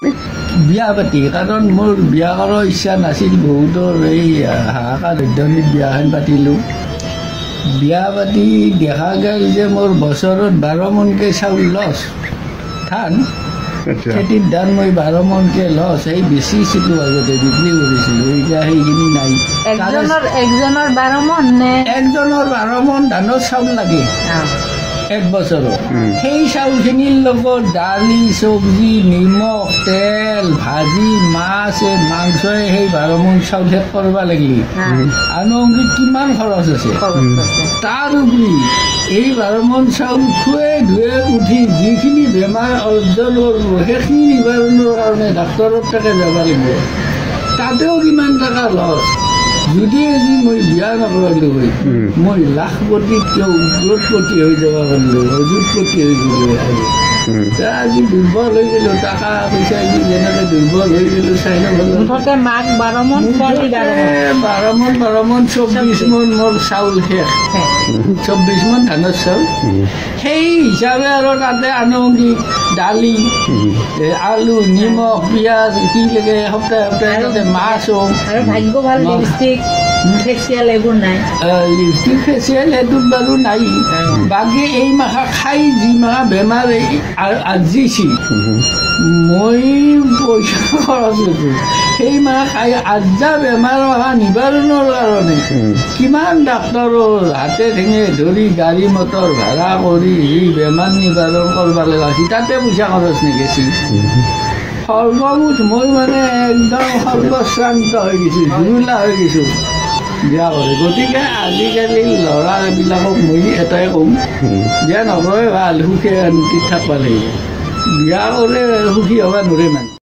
বিয়া পাতি কাৰণ মোৰ বিয়া কৰাৰ ইচ্ছা নাছিল বহুতৰ এই হাহাকাৰ উদ্যমিত বিয়াখন পাতিলোঁ বিয়া পাতি দেখা গ'ল যে মোৰ বছৰত 12 মোনকৈ চাউল লছ ধান খেতিৰ ধান মই 12 মোনকৈ লছ সেই বেচিছিলোঁ আগতে বিক্ৰী কৰিছিলোঁ এতিয়া সেইখিনি নাই একজনৰ 12 মোন নে একজনৰ 12 মোন ধানৰ চাউল লাগে এক বছৰত সেই চাউলখিনিৰ লগত দালি চব্জি নিমখ তেল ভাজি মাছ মাংসই সেই 12 মোন চাউল শেষ কৰিব লাগিলে আনুষংগিক কিমান খৰচ আছে তাৰ উপৰি এই 12 মোন চাউল খুৱাই ধুৱে উঠি যিখিনি বেমাৰ অৰ্জন কৰিব সেইখিনি নিবাৰণৰ কাৰণে ডাক্তৰৰ তাতে যাব লাগিব তাতেও কিমান টকা লছ যদি আজি মই বিয়া নকৰালোঁ হয় মই লাখপতিতকৈ উগ্ৰতপতি হৈ যাব পাৰিলোঁ অযুতপতি হৈ গ'লোঁ আজি দুৰ্বল হৈ গ'লোঁ টকা পইচা দি যেনেকৈ দুৰ্বল হৈ গ'লোঁ চাই মুঠতে মাক 12 মোন 12 মোন 24 মোন মোৰ চাউল শেষ 24 মোন ধানৰ চাউল সেই হিচাপে আৰু তাতে আনুষংগিক দালি আলু নিমখ পিঁয়াজ কি লাগে সপ্তাহে সপ্তাহে তাতে মাছো আৰু ভাগ্য ভাল লিপষ্টিক ফেচিয়েল এইবোৰ নাই লিপষ্টিক ফেচিয়েল এইটোত বাৰু নাই বাকী এই মাখা খাই যি মাখা বেমাৰ আজিছি মই পইচা খৰচ হৈছোঁ সেই মাখা খাই আজা বেমাৰ অহা নিবাৰণৰ কাৰণে কিমান ডাক্তৰৰ হাতে ঠেঙে ধৰি গাড়ী মটৰ ভাড়া কৰি এই বেমাৰ নিবাৰণ কৰিব লগা হৈছে তাতে পইচা খৰচ নেগেছি সৰ্বমুঠ মই মানে একদম সৰ্বশ্ৰান্ত হৈ গৈছোঁ জুৰুলা হৈ গৈছোঁ বিয়া কৰে গতিকে আজিকালি ল'ৰাবিলাকক মই এটাই ক'ম বিয়া নকৰে ভাল সুখে শান্তিত থাকিব লাগিব বিয়া কৰে সুখী হ'ব নোৱাৰে মানে